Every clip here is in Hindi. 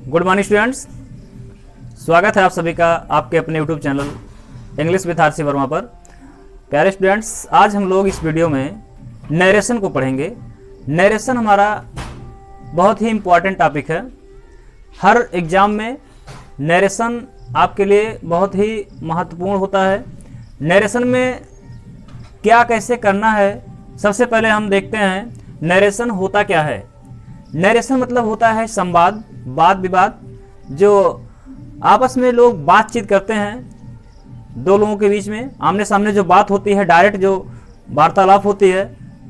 गुड मॉर्निंग स्टूडेंट्स, स्वागत है आप सभी का आपके अपने YouTube channel English with RC Verma पर। प्यारे स्टूडेंट्स, आज हम लोग इस वीडियो में नरेशन को पढ़ेंगे। नरेशन हमारा बहुत ही इम्पॉर्टेंट टॉपिक है। हर एग्जाम में नरेशन आपके लिए बहुत ही महत्वपूर्ण होता है। नरेशन में क्या कैसे करना है, सबसे पहले हम देखते हैं नरेशन होता क्या है। नरेशन मतलब होता है संवाद, वाद विवाद, जो आपस में लोग बातचीत करते हैं। दो लोगों के बीच में आमने सामने जो बात होती है, डायरेक्ट जो वार्तालाप होती है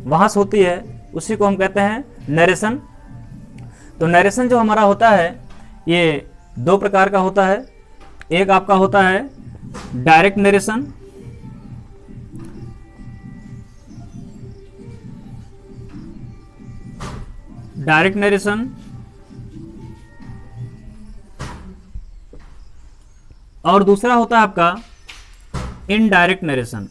वहाँ से होती है, उसी को हम कहते हैं नरेशन। तो नरेशन जो हमारा होता है ये दो प्रकार का होता है। एक आपका होता है डायरेक्ट नरेशन, डायरेक्ट नरेशन, और दूसरा होता है आपका इनडायरेक्ट नरेशन।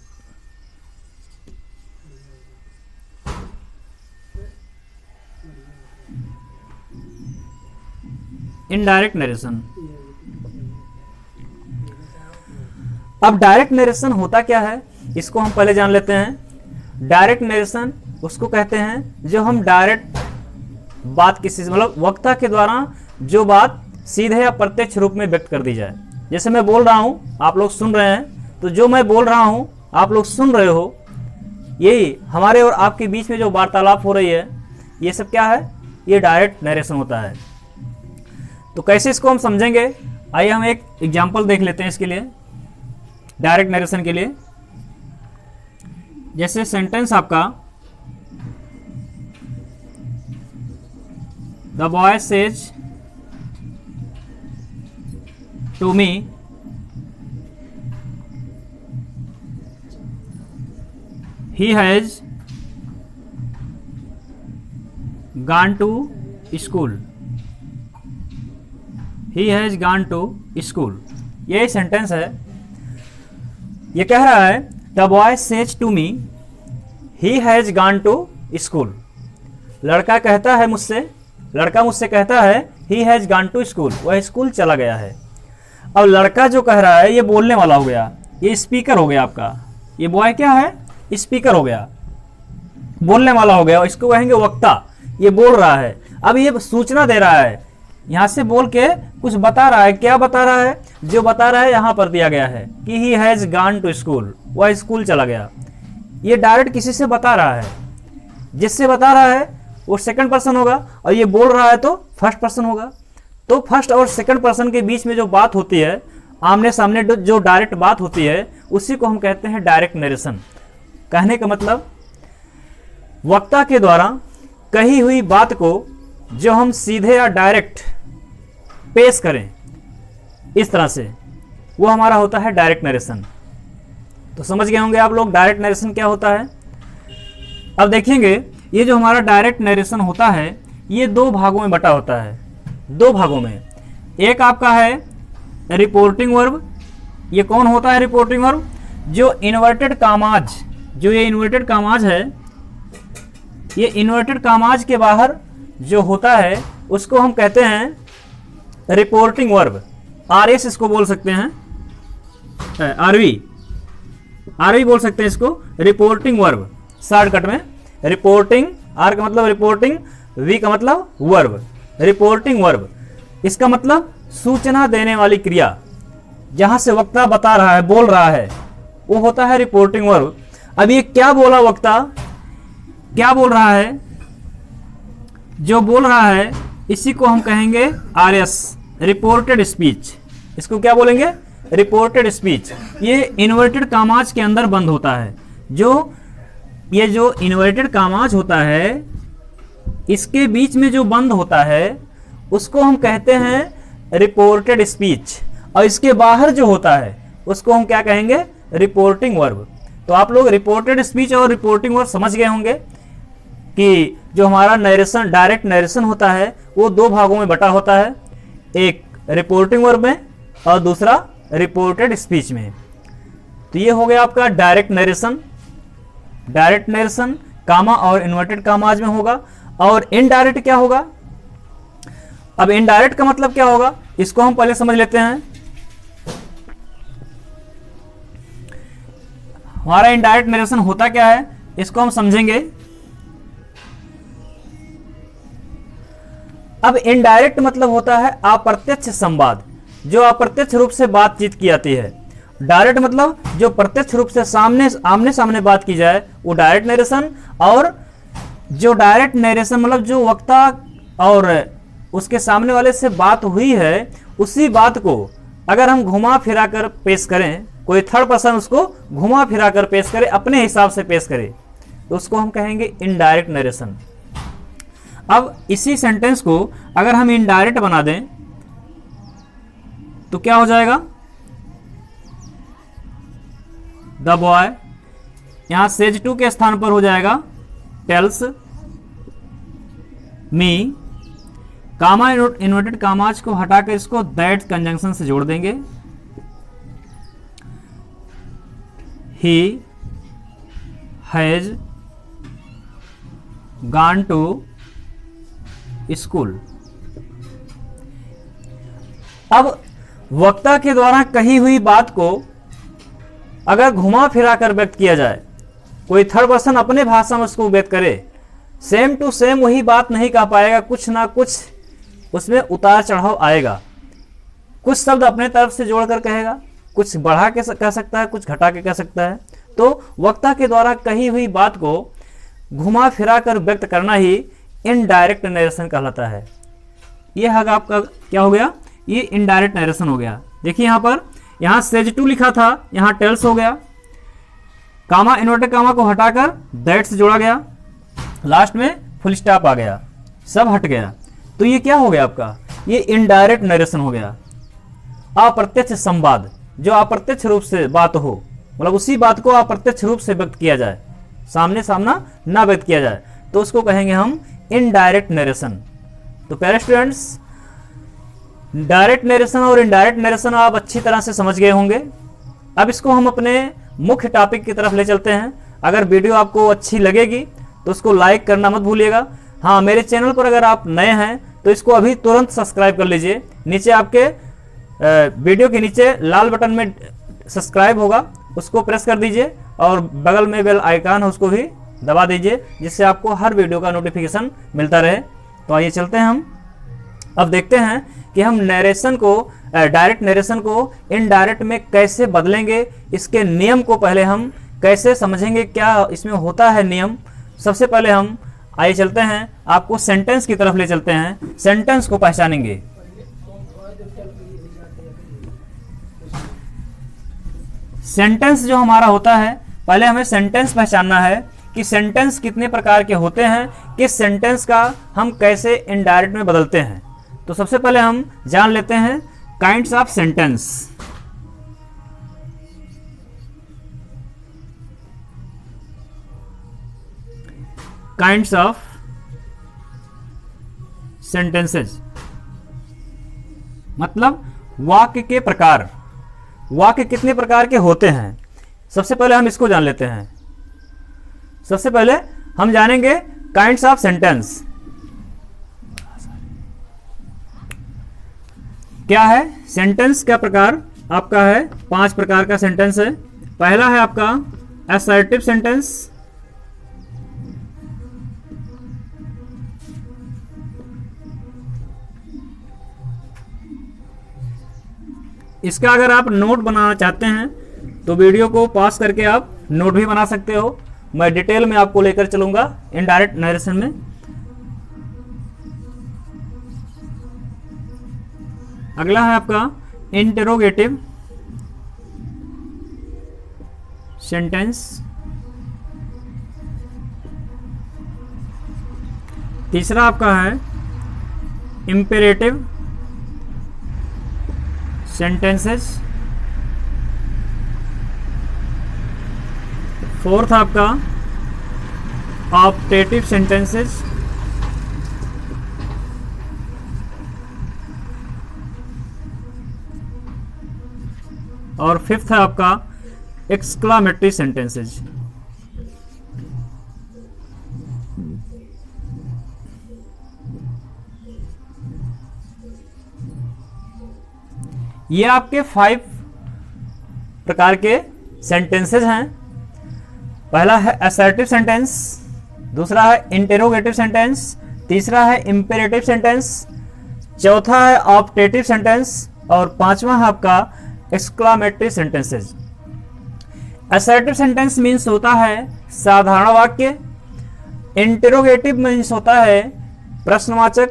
Indirect narration. अब डायरेक्ट नरेशन होता क्या है, इसको हम पहले जान लेते हैं। डायरेक्ट नरेशन उसको कहते हैं जो हम डायरेक्ट बात किसी से, मतलब वक्ता के द्वारा जो बात सीधे या प्रत्यक्ष रूप में व्यक्त कर दी जाए। जैसे मैं बोल रहा हूं, आप लोग सुन रहे हैं, तो जो मैं बोल रहा हूं आप लोग सुन रहे हो, यही हमारे और आपके बीच में जो वार्तालाप हो रही है, ये सब क्या है, ये डायरेक्ट नरेशन होता है। तो कैसे इसको हम समझेंगे, आइए हम एक एग्जांपल देख लेते हैं इसके लिए, डायरेक्ट नरेशन के लिए। जैसे सेंटेंस आपका, the boy says to me he has gone to school, he has gone to school। ये सेंटेंस है। ये कह रहा है the boy says to me he has gone to school। लड़का कहता है मुझसे, लड़का मुझसे कहता है he has gone to school, वह स्कूल चला गया है। अब लड़का जो कह रहा है ये बोलने वाला हो गया, ये स्पीकर हो गया आपका। ये बॉय क्या है, स्पीकर हो गया, बोलने वाला हो गया। इसको कहेंगे वक्ता, ये बोल रहा है। अब ये सूचना दे रहा है, यहाँ से बोल के कुछ बता रहा है। क्या बता रहा है, जो बता रहा है यहाँ पर दिया गया है कि he has gone to school, वह स्कूल चला गया। ये डायरेक्ट किसी से बता रहा है, जिससे बता रहा है वो सेकंड पर्सन होगा, और ये बोल रहा है तो फर्स्ट पर्सन होगा। तो फर्स्ट और सेकंड पर्सन के बीच में जो बात होती है, आमने सामने जो डायरेक्ट बात होती है, उसी को हम कहते हैं डायरेक्ट नरेशन। कहने का मतलब वक्ता के द्वारा कही हुई बात को जो हम सीधे या डायरेक्ट पेश करें, इस तरह से, वो हमारा होता है डायरेक्ट नरेशन। तो समझ गए होंगे आप लोग डायरेक्ट नरेशन क्या होता है। अब देखेंगे ये जो हमारा डायरेक्ट नरेशन होता है, ये दो भागों में बटा होता है। दो भागों में, एक आपका है रिपोर्टिंग वर्ब। ये कौन होता है रिपोर्टिंग वर्ब, जो इन्वर्टेड कामाज, जो ये इन्वर्टेड कामाज है, ये इन्वर्टेड कामाज के बाहर जो होता है उसको हम कहते हैं रिपोर्टिंग वर्ब। आरएस इसको बोल सकते हैं, आरवी बोल सकते हैं इसको, रिपोर्टिंग वर्ब शॉर्टकट में। रिपोर्टिंग, आर का मतलब रिपोर्टिंग, वी का मतलब वर्ब। रिपोर्टिंग वर्ब, इसका मतलब सूचना देने वाली क्रिया, जहां से वक्ता बता रहा है, बोल रहा है, वो होता है रिपोर्टिंग वर्ब। अब ये क्या बोला वक्ता, क्या बोल रहा है, जो बोल रहा है इसी को हम कहेंगे आरएस, रिपोर्टेड स्पीच। इसको क्या बोलेंगे, रिपोर्टेड स्पीच। ये इन्वर्टेड कामाज के अंदर बंद होता है। ये जो इन्वर्टेड कामाज होता है, इसके बीच में जो बंद होता है उसको हम कहते हैं रिपोर्टेड स्पीच, और इसके बाहर जो होता है उसको हम क्या कहेंगे, रिपोर्टिंग वर्ब। तो आप लोग रिपोर्टेड स्पीच और रिपोर्टिंग वर्ब समझ गए होंगे कि जो हमारा नरेशन, डायरेक्ट नरेशन होता है, वो दो भागों में बटा होता है, एक रिपोर्टिंग वर्ब में और दूसरा रिपोर्टेड स्पीच में। तो ये हो गया आपका डायरेक्ट नरेशन। डायरेक्ट नरेशन कामा और इन्वर्टेड कामाज में होगा। और इनडायरेक्ट क्या होगा, अब इनडायरेक्ट का मतलब क्या होगा, इसको हम पहले समझ लेते हैं। हमारा इनडायरेक्ट नरेशन होता क्या है, इसको हम समझेंगे। अब इनडायरेक्ट मतलब होता है अप्रत्यक्ष संवाद, जो अप्रत्यक्ष रूप से बातचीत की जाती है। डायरेक्ट मतलब जो प्रत्यक्ष रूप से आमने सामने बात की जाए, वो डायरेक्ट नरेशन। और जो डायरेक्ट नरेशन मतलब जो वक्ता और उसके सामने वाले से बात हुई है, उसी बात को अगर हम घुमा फिरा कर पेश करें, कोई थर्ड पर्सन उसको घुमा फिरा कर पेश करे, अपने हिसाब से पेश करे, तो उसको हम कहेंगे इनडायरेक्ट नरेशन। अब इसी सेंटेंस को अगर हम इनडायरेक्ट बना दें तो क्या हो जाएगा, द बॉय, यहां सेज टू के स्थान पर हो जाएगा tells me, comma inverted commas को हटाकर इसको दैट कंजंक्शन से जोड़ देंगे। He has gone to school. अब वक्ता के द्वारा कही हुई बात को अगर घुमा फिरा कर व्यक्त किया जाए, कोई थर्ड पर्सन अपने भाषा में उसको व्यक्त करे, सेम टू सेम वही बात नहीं कह पाएगा, कुछ ना कुछ उसमें उतार चढ़ाव आएगा। कुछ शब्द अपने तरफ से जोड़कर कहेगा, कुछ बढ़ा के कह सकता है, कुछ घटा के कह सकता है। तो वक्ता के द्वारा कही हुई बात को घुमा फिरा कर व्यक्त करना ही इनडायरेक्ट नरेशन कहलाता है। यह है आपका क्या हो गया, ये इनडायरेक्ट नरेशन हो गया। देखिए यहां पर, यहां सेज टू लिखा था, यहां टेल्स हो गया, कामा इन्वर्टेड कामा को हटाकर दैट से जोड़ा गया, लास्ट में फुल स्टॉप आ गया, सब हट गया। तो ये क्या हो गया आपका, ये इनडायरेक्ट नरेशन हो गया। अप्रत्यक्ष संवाद, जो अप्रत्यक्ष रूप से बात हो, मतलब उसी बात को अप्रत्यक्ष रूप से व्यक्त किया जाए, सामने सामना ना व्यक्त किया जाए, तो उसको कहेंगे हम इनडायरेक्ट नरेशन। तो प्यारे स्टूडेंट्स, डायरेक्ट नरेशन और इनडायरेक्ट नरेशन आप अच्छी तरह से समझ गए होंगे। अब इसको हम अपने मुख्य टॉपिक की तरफ ले चलते हैं। अगर वीडियो आपको अच्छी लगेगी तो उसको लाइक करना मत भूलिएगा। हाँ, मेरे चैनल पर अगर आप नए हैं तो इसको अभी तुरंत सब्सक्राइब कर लीजिए। नीचे आपके वीडियो के नीचे लाल बटन में सब्सक्राइब होगा, उसको प्रेस कर दीजिए और बगल में बेल आइकन है उसको भी दबा दीजिए, जिससे आपको हर वीडियो का नोटिफिकेशन मिलता रहे। तो आइए चलते हैं हम, अब देखते हैं कि हम नरेशन को, डायरेक्ट नरेशन को इनडायरेक्ट में कैसे बदलेंगे। इसके नियम को पहले हम कैसे समझेंगे, क्या इसमें होता है नियम। सबसे पहले हम आइए चलते हैं, आपको सेंटेंस की तरफ ले चलते हैं, सेंटेंस को पहचानेंगे। सेंटेंस जो हमारा होता है, पहले हमें सेंटेंस पहचानना है कि सेंटेंस कितने प्रकार के होते हैं, किस सेंटेंस का हम कैसे इनडायरेक्ट में बदलते हैं। तो सबसे पहले हम जान लेते हैं kinds of sentence. Kinds of sentences मतलब वाक्य के प्रकार। वाक्य कितने प्रकार के होते हैं, सबसे पहले हम इसको जान लेते हैं। सबसे पहले हम जानेंगे काइंड्स ऑफ सेंटेंस क्या है। सेंटेंस का प्रकार आपका है, 5 प्रकार का सेंटेंस है। पहला है आपका असर्टिव सेंटेंस, इसका अगर आप नोट बनाना चाहते हैं तो वीडियो को पॉज करके आप नोट भी बना सकते हो। मैं डिटेल में आपको लेकर चलूंगा इनडायरेक्ट नरेशन में। अगला है आपका इंटेरोगेटिव सेंटेंस, तीसरा आपका है इंपेरेटिव सेंटेंसेस, फोर्थ आपका ऑप्टेटिव सेंटेंसेस, और फिफ्थ है आपका एक्सक्लामेटरी सेंटेंसेज। ये आपके 5 प्रकार के सेंटेंसेस हैं। पहला है असर्टिव सेंटेंस, दूसरा है इंटेरोगेटिव सेंटेंस, तीसरा है इंपेरेटिव सेंटेंस, चौथा है ऑप्टेटिव सेंटेंस और पांचवा है आपका exclamatory sentences. Assertive sentence means होता है साधारण वाक्य, इंटेरोगेटिव मीन्स होता है प्रश्नवाचक,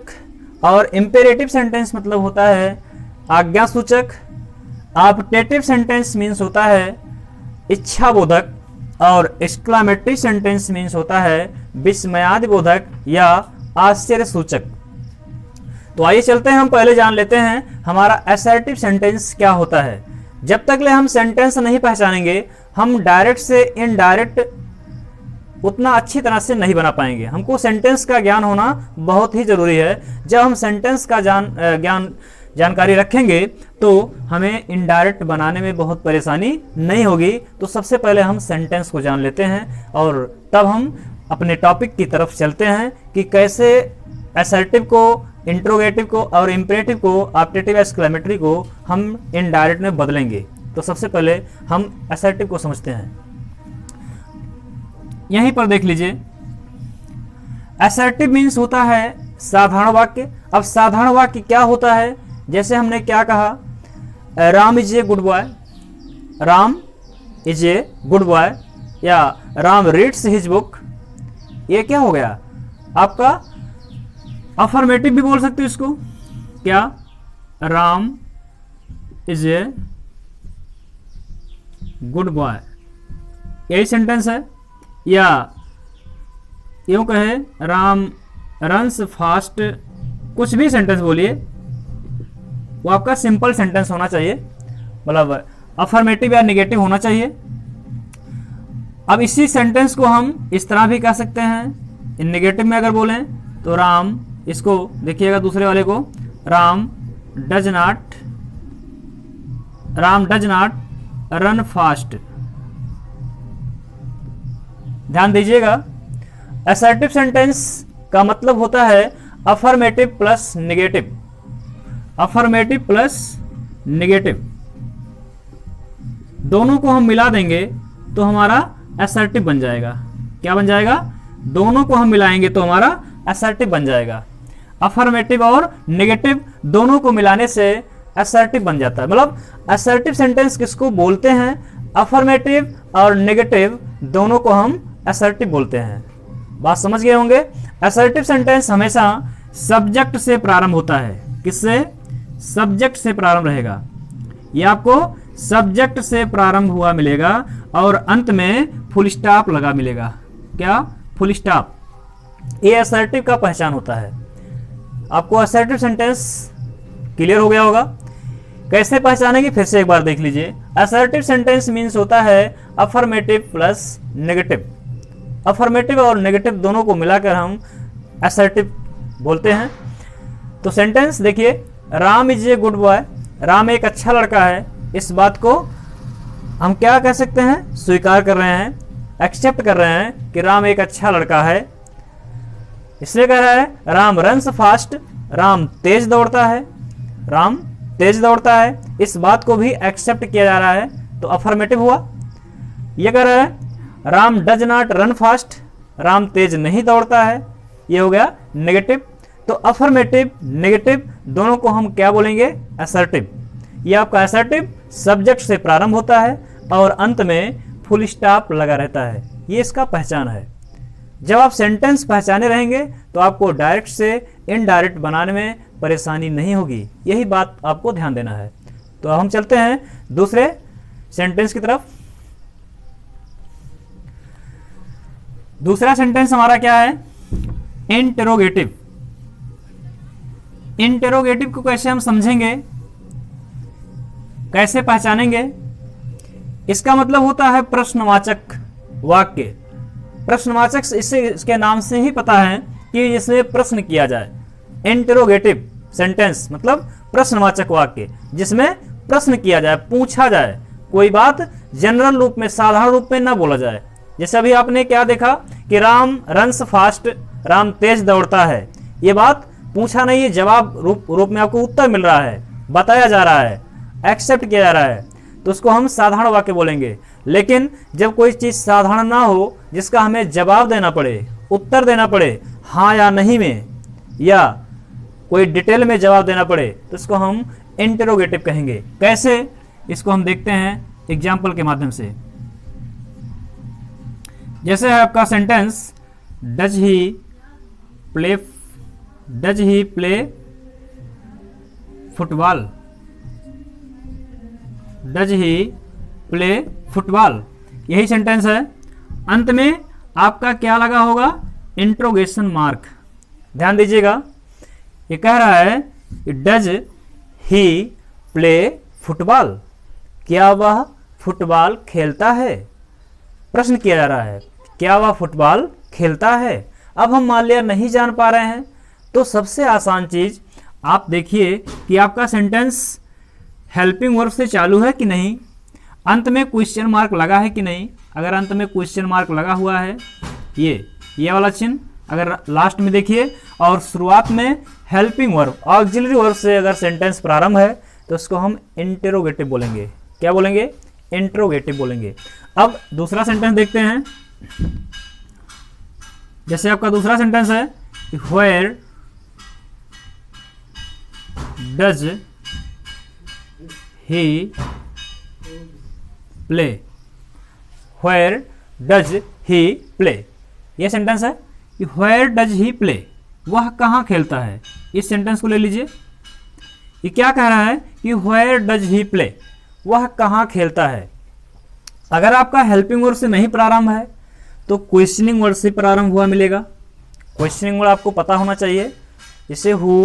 और इंपेरेटिव सेंटेंस मतलब होता है आज्ञासूचक, ऑप्टेटिव सेंटेंस मीन्स होता है इच्छाबोधक, और एक्सक्लामेटरी सेंटेंस मीन्स होता है विस्मयादिबोधक या आश्चर्य सूचक। तो आइए चलते हैं, हम पहले जान लेते हैं हमारा असर्टिव सेंटेंस क्या होता है। जब तक ले हम सेंटेंस नहीं पहचानेंगे, हम डायरेक्ट से इनडायरेक्ट उतना अच्छी तरह से नहीं बना पाएंगे। हमको सेंटेंस का ज्ञान होना बहुत ही जरूरी है। जब हम सेंटेंस का जानकारी रखेंगे तो हमें इनडायरेक्ट बनाने में बहुत परेशानी नहीं होगी। तो सबसे पहले हम सेंटेंस को जान लेते हैं और तब हम अपने टॉपिक की तरफ चलते हैं कि कैसे असर्टिव को, इंट्रोगेटिव को और इंपेरेटिव को, ऑप्टेटिव, एक्सक्लेमेटरी को हम इनडायरेक्ट में बदलेंगे। तो सबसे पहले हम असर्टिव को समझते हैं। यहीं पर देख लीजिए, असर्टिव मीन्स होता है साधारण वाक्य। अब साधारण वाक्य क्या होता है? जैसे हमने क्या कहा, Ram is a good boy, Ram is a good boy, या राम रीड्स हिज बुक। ये क्या हो गया आपका अफर्मेटिव भी बोल सकते हो इसको। क्या? Ram is a good boy, यही सेंटेंस है। या यूं कहे राम रन्स फास्ट, कुछ भी सेंटेंस बोलिए, वो आपका सिंपल सेंटेंस होना चाहिए, मतलब अफर्मेटिव या निगेटिव होना चाहिए। अब इसी सेंटेंस को हम इस तरह भी कह सकते हैं, इन निगेटिव में अगर बोलें तो राम, इसको देखिएगा दूसरे वाले को, Ram does not run fast. ध्यान दीजिएगा, असर्टिव सेंटेंस का मतलब होता है affirmative plus negative, affirmative plus negative दोनों को हम मिला देंगे तो हमारा असर्टिव बन जाएगा। क्या बन जाएगा? दोनों को हम मिलाएंगे तो हमारा असर्टिव बन जाएगा। अफर्मेटिव और नेगेटिव दोनों को मिलाने से असर्टिव बन जाता है। मतलब असर्टिव सेंटेंस किसको बोलते हैं? अफर्मेटिव और नेगेटिव दोनों को हम असर्टिव बोलते हैं। बात समझ गए होंगे। असर्टिव सेंटेंस हमेशा सब्जेक्ट से प्रारंभ होता है। किससे? सब्जेक्ट से प्रारंभ रहेगा। ये आपको सब्जेक्ट से प्रारंभ हुआ मिलेगा और अंत में फुल स्टॉप लगा मिलेगा। क्या? Full stop. ये असर्टिव का पहचान होता है। आपको असर्टिव सेंटेंस क्लियर हो गया होगा। कैसे पहचानेंगे फिर से एक बार देख लीजिए। असर्टिव सेंटेंस मीन्स होता है अफर्मेटिव प्लस नेगेटिव। अफर्मेटिव और नेगेटिव दोनों को मिलाकर हम असर्टिव बोलते हैं। तो सेंटेंस देखिए, Ram is a good boy, Ram एक अच्छा लड़का है। इस बात को हम क्या कह सकते हैं? स्वीकार कर रहे हैं, एक्सेप्ट कर रहे हैं कि राम एक अच्छा लड़का है। इसलिए कह रहा है राम रन्स फास्ट, राम तेज दौड़ता है, राम तेज दौड़ता है। इस बात को भी एक्सेप्ट किया जा रहा है तो अफर्मेटिव हुआ। यह कह रहा है Ram does not run fast, Ram तेज नहीं दौड़ता है। यह हो गया नेगेटिव। तो अफर्मेटिव नेगेटिव दोनों को हम क्या बोलेंगे? असर्टिव। यह आपका असर्टिव सब्जेक्ट से प्रारंभ होता है और अंत में फुल स्टॉप लगा रहता है। ये इसका पहचान है। जब आप सेंटेंस पहचाने रहेंगे तो आपको डायरेक्ट से इनडायरेक्ट बनाने में परेशानी नहीं होगी। यही बात आपको ध्यान देना है। तो अब हम चलते हैं दूसरे सेंटेंस की तरफ। दूसरा सेंटेंस हमारा क्या है? इंटेरोगेटिव। इंटेरोगेटिव को कैसे हम समझेंगे, कैसे पहचानेंगे? इसका मतलब होता है प्रश्नवाचक वाक्य। प्रश्नवाचक इसके नाम से ही पता है कि जिसमें प्रश्न किया जाए। इंटेरोगेटिव सेंटेंस मतलब प्रश्नवाचक वाक्य जिसमें प्रश्न किया जाए, पूछा जाए। कोई बात जनरल रूप में, साधारण रूप में ना बोला जाए। जैसे अभी आपने क्या देखा कि राम रन्स फास्ट, राम तेज दौड़ता है। ये बात पूछा नहीं है, जवाब रूप में आपको उत्तर मिल रहा है, बताया जा रहा है। एक्सेप्ट किया जा रहा है, तो उसको हम साधारण वाक्य बोलेंगे। लेकिन जब कोई चीज़ साधारण ना हो, जिसका हमें जवाब देना पड़े, उत्तर देना पड़े हाँ या नहीं में, या कोई डिटेल में जवाब देना पड़े, तो इसको हम इंटरोगेटिव कहेंगे। कैसे, इसको हम देखते हैं एग्जाम्पल के माध्यम से। जैसे है आपका sentence, does he play football, does he play football, यही सेंटेंस है। अंत में आपका क्या लगा होगा, इंट्रोगेशन मार्क। ध्यान दीजिएगा, ये कह रहा है डज ही प्ले फुटबॉल, क्या वह फुटबॉल खेलता है। प्रश्न किया जा रहा है, क्या वह फुटबॉल खेलता है। अब हम मान लिया नहीं जान पा रहे हैं, तो सबसे आसान चीज आप देखिए कि आपका सेंटेंस हेल्पिंग वर्ब से चालू है कि नहीं, अंत में क्वेश्चन मार्क लगा है कि नहीं। अगर अंत में क्वेश्चन मार्क लगा हुआ है, ये वाला चिन्ह, अगर लास्ट में देखिए, और शुरुआत में हेल्पिंग वर्ब ऑक्सिलरी वर्ब से अगर सेंटेंस प्रारंभ है, तो उसको हम इंटरोगेटिव बोलेंगे। क्या बोलेंगे, इंटरोगेटिव बोलेंगे। अब दूसरा सेंटेंस देखते हैं। जैसे आपका दूसरा सेंटेंस है, where does he play, where does he play, यह सेंटेंस है कि वेयर डज ही प्ले, वह कहाँ खेलता है। इस सेंटेंस को ले लीजिए, ये क्या कह रहा है कि वेयर डज ही प्ले, वह कहाँ खेलता है। अगर आपका हेल्पिंग वर्ड से नहीं प्रारंभ है, तो क्वेश्चनिंग वर्ड से प्रारंभ हुआ मिलेगा। क्वेश्चनिंग वर्ड आपको पता होना चाहिए, जैसे who,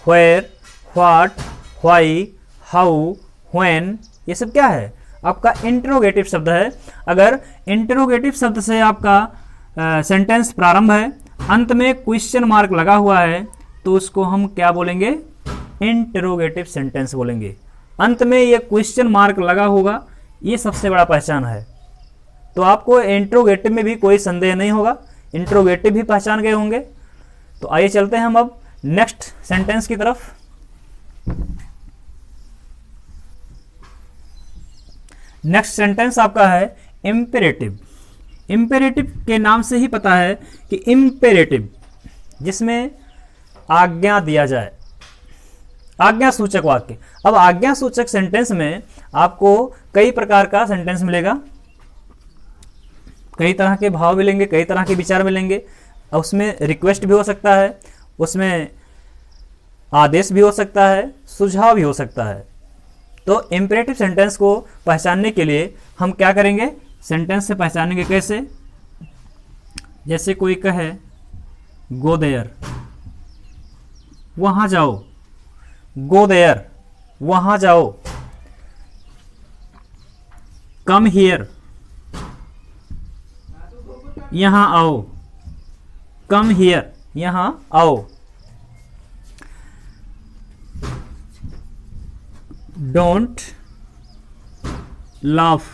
where, what, why, how, when, ये सब क्या है, आपका इंटरोगेटिव शब्द है। अगर इंटरोगेटिव शब्द से आपका सेंटेंस प्रारंभ है, अंत में क्वेश्चन मार्क लगा हुआ है, तो उसको हम क्या बोलेंगे, इंटरोगेटिव सेंटेंस बोलेंगे। अंत में ये क्वेश्चन मार्क लगा होगा, ये सबसे बड़ा पहचान है। तो आपको इंटरोगेटिव में भी कोई संदेह नहीं होगा, इंटरोगेटिव भी पहचान गए होंगे। तो आइए चलते हैं हम अब नेक्स्ट सेंटेंस की तरफ। नेक्स्ट सेंटेंस आपका है इम्पेरेटिव। इम्पेरेटिव के नाम से ही पता है कि इम्पेरेटिव, जिसमें आज्ञा दिया जाए, आज्ञा सूचक वाक्य। अब आज्ञा सूचक सेंटेंस में आपको कई प्रकार का सेंटेंस मिलेगा, कई तरह के भाव मिलेंगे, कई तरह के विचार मिलेंगे। उसमें रिक्वेस्ट भी हो सकता है, उसमें आदेश भी हो सकता है, सुझाव भी हो सकता है। तो इम्पेरेटिव सेंटेंस को पहचानने के लिए हम क्या करेंगे, सेंटेंस से पहचानेंगे कैसे। जैसे कोई कहे गो देयर, वहां जाओ, गो देयर, वहां जाओ। कम हियर, यहां आओ, कम हियर, यहां आओ। डोंट लाफ,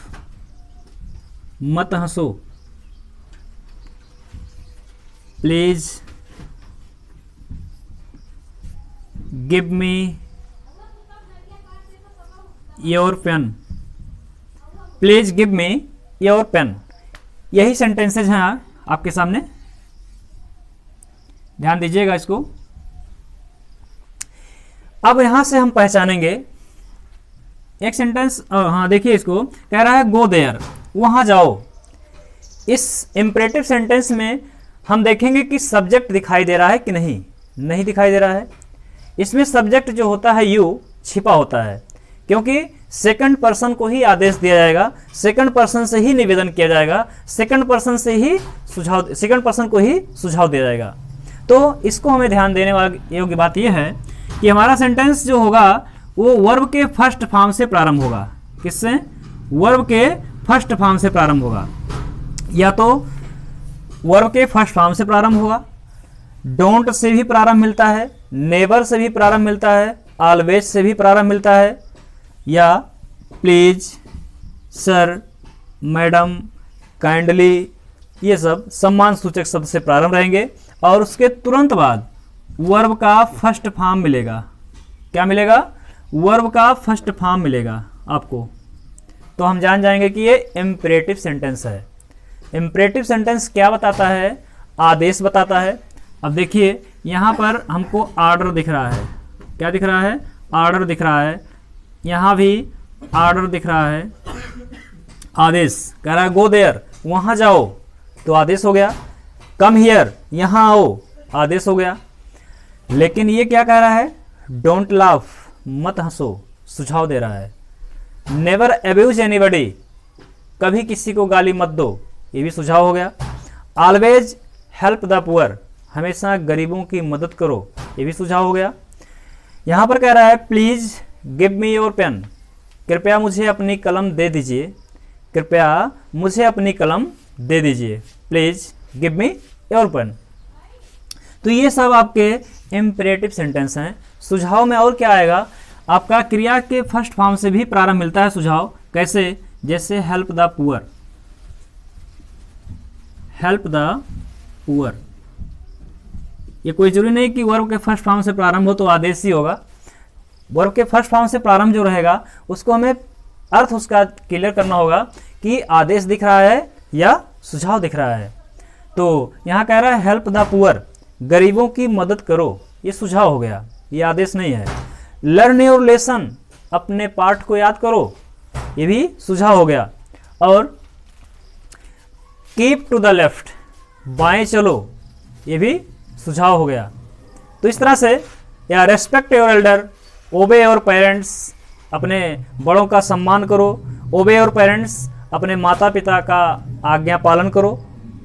मत हंसो। Please give me your pen, please give me your pen. यही सेंटेंसेज हैं आपके सामने, ध्यान दीजिएगा इसको। अब यहां से हम पहचानेंगे एक सेंटेंस। हाँ देखिए, इसको कह रहा है गो देयर, वहां जाओ। इस इंपेरेटिव सेंटेंस में हम देखेंगे कि सब्जेक्ट दिखाई दे रहा है कि नहीं, नहीं दिखाई दे रहा है। इसमें सब्जेक्ट जो होता है यू छिपा होता है, क्योंकि सेकंड पर्सन को ही आदेश दिया जाएगा, सेकंड पर्सन से ही निवेदन किया जाएगा, सेकंड पर्सन से ही सुझाव, सेकंड पर्सन को ही सुझाव दिया जाएगा। तो इसको हमें ध्यान देने वाली योग्य बात यह है कि हमारा सेंटेंस जो होगा वो वर्ब के फर्स्ट फॉर्म से प्रारंभ होगा। किससे, वर्ब के फर्स्ट फॉर्म से प्रारंभ होगा। या तो वर्ब के फर्स्ट फॉर्म से प्रारंभ होगा, डोंट से भी प्रारंभ मिलता है, नेवर से भी प्रारंभ मिलता है, ऑलवेज से भी प्रारंभ मिलता है, या प्लीज, सर, मैडम, काइंडली, ये सब सम्मान सूचक शब्द से प्रारंभ रहेंगे। और उसके तुरंत बाद वर्ब का फर्स्ट फॉर्म मिलेगा। क्या मिलेगा, वर्ब का फर्स्ट फॉर्म मिलेगा आपको, तो हम जान जाएंगे कि ये इम्परेटिव सेंटेंस है। इम्परेटिव सेंटेंस क्या बताता है? आदेश बताता है। अब देखिए यहाँ पर हमको ऑर्डर दिख रहा है, क्या दिख रहा है? ऑर्डर दिख रहा है। यहाँ भी ऑर्डर दिख रहा है, आदेश कह रहा है गो देयर, वहाँ जाओ, तो आदेश हो गया। कम हियर, यहाँ आओ, आदेश हो गया। लेकिन ये क्या कह रहा है? डोंट लाफ, मत हंसो, सुझाव दे रहा है। नेवर अब्यूज एनीबडी, कभी किसी को गाली मत दो, ये भी सुझाव हो गया। ऑलवेज हेल्प द पुअर, हमेशा गरीबों की मदद करो, ये भी सुझाव हो गया। यहाँ पर कह रहा है please give me your pen, कृपया मुझे अपनी कलम दे दीजिए, कृपया मुझे अपनी कलम दे दीजिए, please give me your pen. तो ये सब आपके इम्परेटिव सेंटेंस हैं। सुझाव में और क्या आएगा? आपका क्रिया के फर्स्ट फॉर्म से भी प्रारंभ मिलता है सुझाव। कैसे? जैसे help the poor, help the poor. ये कोई जरूरी नहीं कि वर्ब के फर्स्ट फॉर्म से प्रारंभ हो तो आदेश ही होगा। वर्ब के फर्स्ट फॉर्म से प्रारंभ जो रहेगा उसको हमें अर्थ उसका क्लियर करना होगा कि आदेश दिख रहा है या सुझाव दिख रहा है। तो यहाँ कह रहा है हेल्प द पुअर, गरीबों की मदद करो, ये सुझाव हो गया, ये आदेश नहीं है। लर्न योर लेसन, अपने पाठ को याद करो, ये भी सुझाव हो गया। और कीप टू द लेफ्ट, बाएं चलो, ये भी सुझाव हो गया। तो इस तरह से, या रेस्पेक्ट योर एल्डर, ओबे योर पेरेंट्स, अपने बड़ों का सम्मान करो, ओबे योर पेरेंट्स, अपने माता पिता का आज्ञा पालन करो,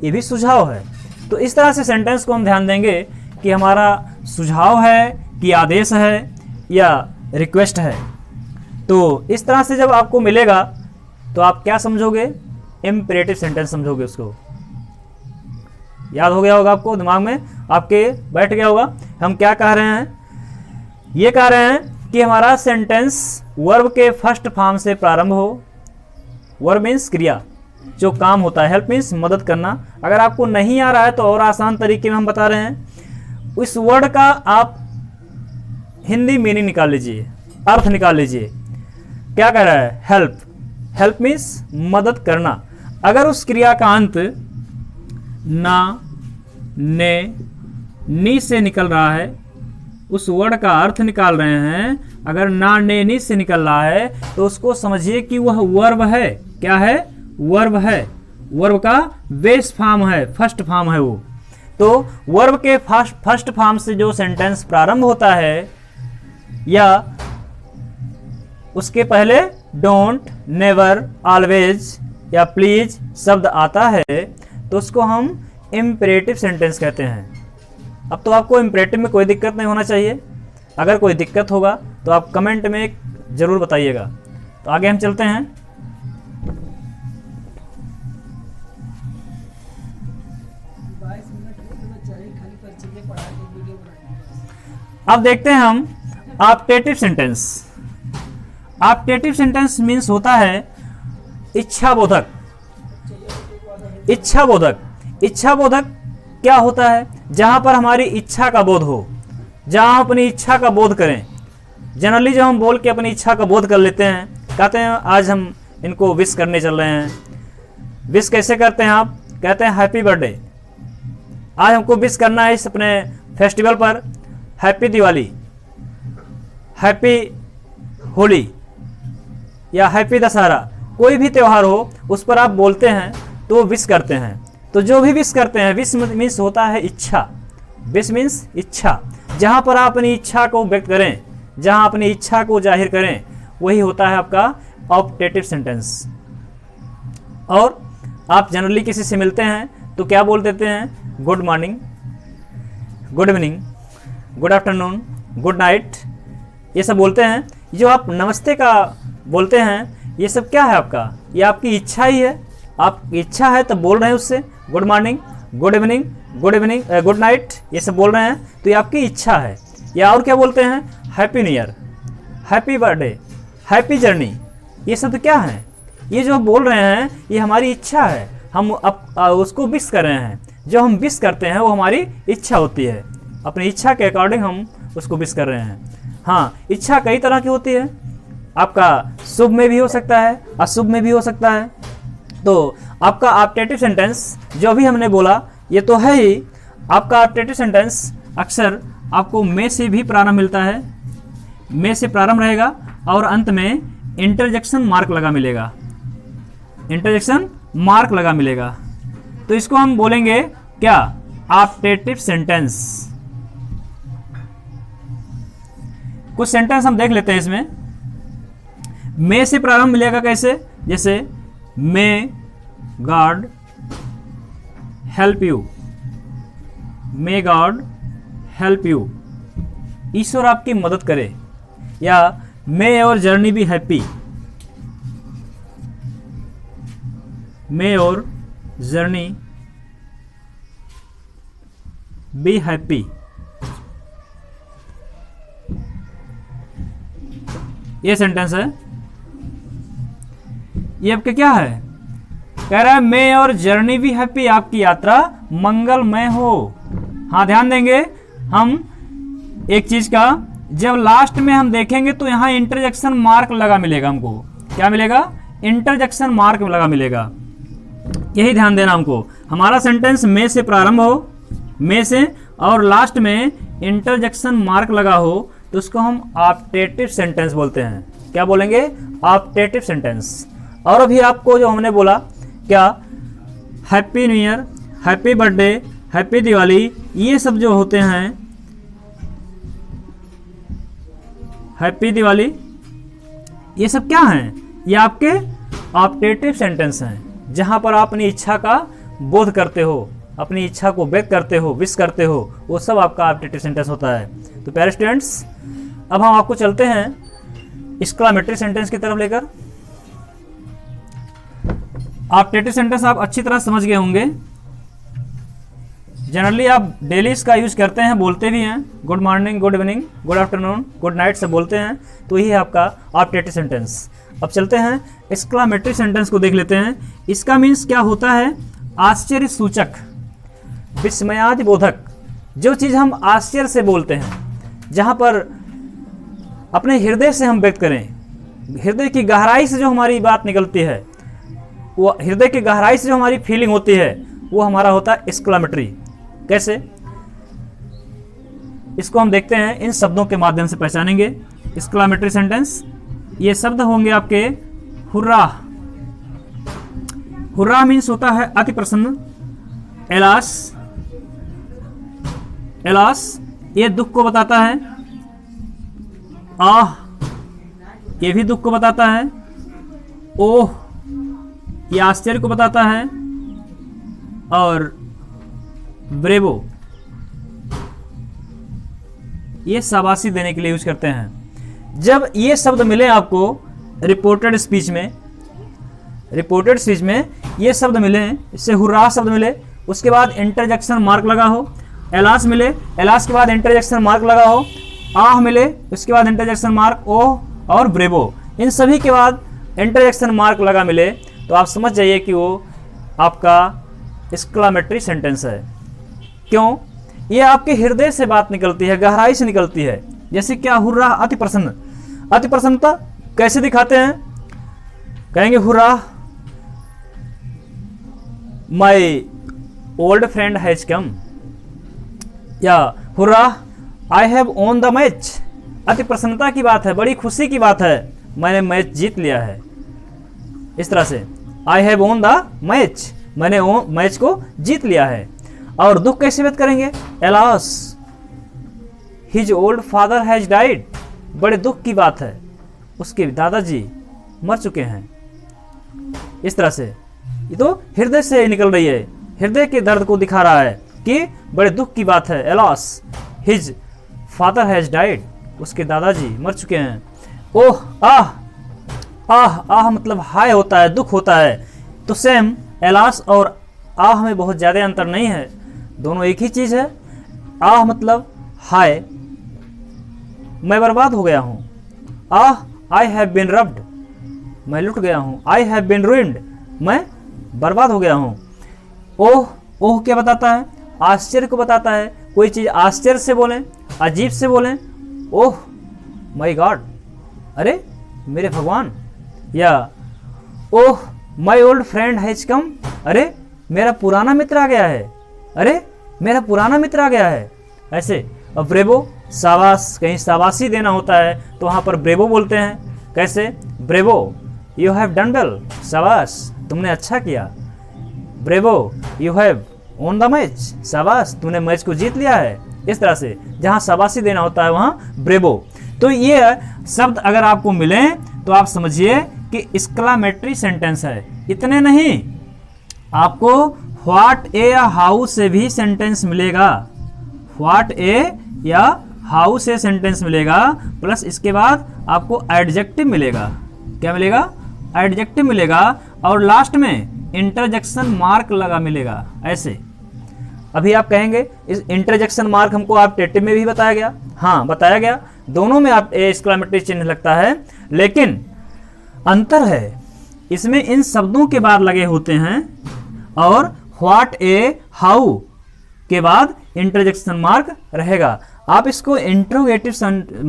ये भी सुझाव है। तो इस तरह से सेंटेंस को हम ध्यान देंगे कि हमारा सुझाव है कि आदेश है या रिक्वेस्ट है। तो इस तरह से जब आपको मिलेगा तो आप क्या समझोगे? इम्परेटिव सेंटेंस समझोगे उसको। याद हो गया होगा आपको, दिमाग में आपके बैठ गया होगा। हम क्या कह रहे हैं? ये कह रहे हैं कि हमारा सेंटेंस वर्ब के फर्स्ट फॉर्म से प्रारंभ हो। वर्ब मीन्स क्रिया, जो काम होता है। हेल्प मीन्स मदद करना। अगर आपको नहीं आ रहा है तो और आसान तरीके में हम बता रहे हैं, उस वर्ड का आप हिंदी मीनिंग निकाल लीजिए, अर्थ निकाल लीजिए। क्या कह रहा है? हेल्प, हेल्प मीन्स मदद करना। अगर उस क्रिया का अंत ना, ने, नी से निकल रहा है, उस वर्ड का अर्थ निकाल रहे हैं, अगर ना, ने, नी से निकल रहा है तो उसको समझिए कि वह वर्ब है। क्या है? वर्ब है। वर्ब का बेस फॉर्म है, फर्स्ट फॉर्म है वो। तो वर्ब के फर्स्ट फॉर्म से जो सेंटेंस प्रारंभ होता है या उसके पहले डोंट, नेवर, ऑलवेज या प्लीज शब्द आता है तो उसको हम इम्परेटिव सेंटेंस कहते हैं। अब तो आपको इम्परेटिव में कोई दिक्कत नहीं होना चाहिए। अगर कोई दिक्कत होगा तो आप कमेंट में ज़रूर बताइएगा। तो आगे हम चलते हैं। अब देखते हैं हम optative sentence. Optative sentence means होता है इच्छाबोधक। इच्छाबोधक, इच्छाबोधक क्या होता है? जहां पर हमारी इच्छा का बोध हो, जहां हम अपनी इच्छा का बोध करें। जनरली जब हम बोल के अपनी इच्छा का बोध कर लेते हैं, कहते हैं आज हम इनको विश करने चल रहे हैं। विश कैसे करते हैं आप? कहते हैं हैप्पी बर्थडे, आज हमको विश करना है इस अपने फेस्टिवल पर। हैप्पी दिवाली, हैप्पी होली या हैप्पी दशहरा, कोई भी त्यौहार हो उस पर आप बोलते हैं तो विश करते हैं। तो जो भी विश करते हैं, विश मीन्स होता है इच्छा। विश मीन्स इच्छा, जहाँ पर आप अपनी इच्छा को व्यक्त करें, जहाँ अपनी इच्छा को जाहिर करें, वही होता है आपका ऑप्टेटिव सेंटेंस। और आप जनरली किसी से मिलते हैं तो क्या बोल देते हैं? Good morning, good evening, good afternoon, good night, ये सब बोलते हैं। जो आप नमस्ते का बोलते हैं, ये सब क्या है आपका? ये आपकी इच्छा ही है। आपकी इच्छा है तो बोल रहे हैं उससे good morning, good evening, good night, ये सब बोल रहे हैं, तो ये आपकी इच्छा है। या और क्या बोलते हैं? Happy new year, happy birthday, happy journey, ये सब क्या है? ये जो बोल रहे हैं ये हमारी इच्छा है, हम उसको विश कर रहे हैं। जो हम विश करते हैं वो हमारी इच्छा होती है, अपनी इच्छा के अकॉर्डिंग हम उसको विश कर रहे हैं। हाँ, इच्छा कई तरह की होती है, आपका शुभ में भी हो सकता है, अशुभ में भी हो सकता है। तो आपका ऑप्टेटिव सेंटेंस जो भी हमने बोला ये तो है ही। आपका ऑप्टेटिव सेंटेंस अक्सर आपको में से भी प्रारंभ मिलता है, में से प्रारंभ रहेगा और अंत में इंटरजेक्शन मार्क लगा मिलेगा, इंटरजेक्शन मार्क लगा मिलेगा। तो इसको हम बोलेंगे क्या? Optative sentence. कुछ सेंटेंस हम देख लेते हैं इसमें। में से प्रारंभ मिलेगा कैसे? जैसे may God help you, may God help you, ईश्वर आपकी मदद करे, या may your journey be happy, may your journey be happy. ये सेंटेंस है। ये आपके क्या है? कह रहा है may your journey be happy, आपकी यात्रा मंगलमय हो। हाँ, ध्यान देंगे हम एक चीज का, जब लास्ट में हम देखेंगे तो यहां इंटरजेक्शन मार्क लगा मिलेगा हमको। क्या मिलेगा? इंटरजेक्शन मार्क लगा मिलेगा। यही ध्यान देना हमको। हमारा सेंटेंस में से प्रारंभ हो, में से, और लास्ट में इंटरजेक्शन मार्क लगा हो तो उसको हम ऑप्टेटिव सेंटेंस बोलते हैं। क्या बोलेंगे? Optative sentence. और अभी आपको जो हमने बोला क्या, happy new year, happy birthday, happy Diwali, ये सब जो होते हैं, हैप्पी दिवाली, ये सब क्या हैं? ये आपके ऑप्टेटिव सेंटेंस हैं, जहां पर आप अपनी इच्छा का बोध करते हो, अपनी इच्छा को व्यक्त करते हो, विश करते हो, वो सब आपका ऑप्टेटिव सेंटेंस होता है। तो प्यारे स्टूडेंट्स, अब हम आपको चलते हैं एक्सक्लामेटरी सेंटेंस की तरफ लेकर। ऑप्टेटिव सेंटेंस आप अच्छी तरह समझ गए होंगे। जनरली आप डेली इसका यूज करते हैं, बोलते भी हैं। Good morning, good evening, good afternoon, good night से बोलते हैं, तो यही है आपका ऑप्टेटिव सेंटेंस। अब चलते हैं एक्सक्लामेटरी सेंटेंस को देख लेते हैं। इसका मीन्स क्या होता है? आश्चर्य सूचक, विस्मयादि बोधक। जो चीज़ हम आश्चर्य से बोलते हैं, जहाँ पर अपने हृदय से हम व्यक्त करें, हृदय की गहराई से जो हमारी बात निकलती है, वो हृदय की गहराई से जो हमारी फीलिंग होती है, वो हमारा होता है एक्सक्लामेटरी। कैसे? इसको हम देखते हैं, इन शब्दों के माध्यम से पहचानेंगे एक्सक्लामेटरी सेंटेंस। ये शब्द होंगे आपके हुर्रा। हुर्रा मीन्स होता है अति प्रसन्न। एलास, एलास ये दुख को बताता है। आह ये भी दुख को बताता है। ओह ये आश्चर्य को बताता है। और ब्रेवो ये शाबाशी देने के लिए यूज करते हैं। जब ये शब्द मिले आपको रिपोर्टेड स्पीच में, रिपोर्टेड स्पीच में ये शब्द मिले, इससे हुर्रा शब्द मिले, उसके बाद इंटरजेक्शन मार्क लगा हो, एलास मिले, एलास के बाद इंटरजेक्शन मार्क लगा हो, आह मिले, उसके बाद इंटरजेक्शन मार्क, ओह और ब्रेवो, इन सभी के बाद इंटरजेक्शन मार्क लगा मिले, तो आप समझ जाइए कि वो आपका एक्सक्लामेटरी सेंटेंस है। क्यों? ये आपके हृदय से बात निकलती है, गहराई से निकलती है। जैसे क्या? हुर्रा अति प्रसन्न। अति प्रसन्नता कैसे दिखाते हैं? कहेंगे hurrah my old friend has come, या hurrah I have won the match. अति प्रसन्नता की बात है, बड़ी खुशी की बात है, मैंने मैच जीत लिया है। इस तरह से आई हैव ओन द मैच, मैंने मैच को जीत लिया है। और दुख कैसे व्यक्त करेंगे? Alas his old father has died. बड़े दुख की बात है, उसके दादाजी मर चुके हैं। इस तरह से ये तो हृदय से निकल रही है, हृदय के दर्द को दिखा रहा है कि बड़े दुख की बात है। Alas his father has died, उसके दादाजी मर चुके हैं। ओह आह, आह आह मतलब हाय होता है, दुख होता है। तो सेम एलास और आह में बहुत ज़्यादा अंतर नहीं है, दोनों एक ही चीज़ है। आह मतलब हाय, मैं बर्बाद हो गया हूँ। आह आई हैव बीन रब्ड, मैं लुट गया हूँ। आई हैव बीन रूइंड, मैं बर्बाद हो गया हूँ। ओह, ओह क्या बताता है? आश्चर्य को बताता है। कोई चीज़ आश्चर्य से बोलें, अजीब से बोलें, ओह माई गॉड, अरे मेरे भगवान, या oh my old friend has come, अरे मेरा पुराना मित्र आ गया है, अरे मेरा पुराना मित्र आ गया है, ऐसे। और ब्रेवो, शाबाश, कहीं शाबाशी देना होता है तो वहाँ पर ब्रेवो बोलते हैं। कैसे? Bravo, you have done well, शाबाश तुमने अच्छा किया। Bravo, you have won the match, शाबाश तूने मैच को जीत लिया है। इस तरह से जहाँ शाबाशी देना होता है वहाँ ब्रेवो। तो ये शब्द अगर आपको मिले तो आप समझिए कि एक्सक्लेमेटरी सेंटेंस है। इतने नहीं, आपको व्हाट ए या हाउ से भी सेंटेंस मिलेगा, व्हाट ए या हाउ से सेंटेंस मिलेगा, प्लस इसके बाद आपको एडजेक्टिव मिलेगा। क्या मिलेगा? एडजेक्टिव मिलेगा, और लास्ट में इंटरजेक्शन मार्क लगा मिलेगा, ऐसे। अभी आप कहेंगे इस इंटरजेक्शन मार्क हमको आप टेटिव में भी बताया गया, हाँ बताया गया, दोनों में आप एक्सक्लेमेटरी चिन्ह लगता है, लेकिन अंतर है इसमें इन शब्दों के बाद लगे होते हैं और व्हाट ए हाउ के बाद इंटरजेक्शन मार्क रहेगा। आप इसको इंट्रोगेटिव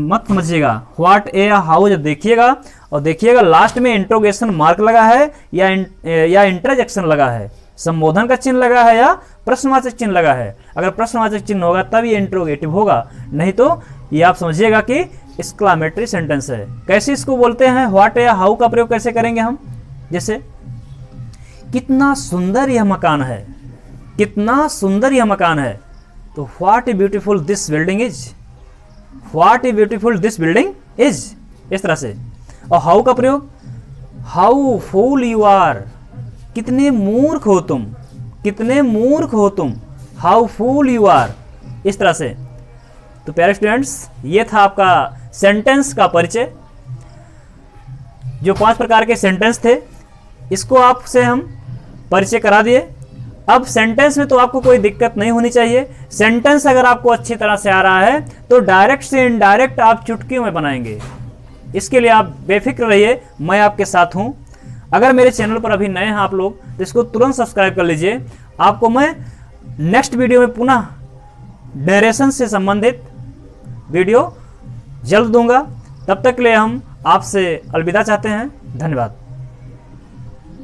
मत समझिएगा। व्हाट ए या हाउ जब देखिएगा और देखिएगा लास्ट में इंट्रोगेशन मार्क लगा है या इंटरजेक्शन लगा है, संबोधन का चिन्ह लगा है या प्रश्नवाचक चिन्ह लगा है। अगर प्रश्नवाचक चिन्ह होगा तब ये इंट्रोगेटिव होगा, नहीं तो ये आप समझिएगा कि एक्सक्लेमेटरी सेंटेंस है। कैसे इसको बोलते हैं? व्हाट या हाउ का प्रयोग कैसे करेंगे हम? जैसे कितना सुंदर यह मकान है, कितना सुंदर यह मकान है, तो what a beautiful this building is, what a beautiful this building is, इस तरह से। और हाउ का प्रयोग, हाउ फूल यू आर, कितने मूर्ख हो तुम, कितने मूर्ख हो तुम, हाउ फूल यू आर, इस तरह से। तो प्यारे स्टूडेंट्स, ये था आपका सेंटेंस का परिचय। जो 5 प्रकार के सेंटेंस थे इसको आपसे हम परिचय करा दिए। अब सेंटेंस में तो आपको कोई दिक्कत नहीं होनी चाहिए। सेंटेंस अगर आपको अच्छी तरह से आ रहा है तो डायरेक्ट से इनडायरेक्ट आप चुटकियों में बनाएंगे। इसके लिए आप बेफिक्र रहिए, मैं आपके साथ हूं। अगर मेरे चैनल पर अभी नए हैं आप लोग तो इसको तुरंत सब्सक्राइब कर लीजिए। आपको मैं नेक्स्ट वीडियो में पुनः नरेशन से संबंधित वीडियो जल्द दूंगा। तब तक के लिए हम आपसे अलविदा चाहते हैं। धन्यवाद।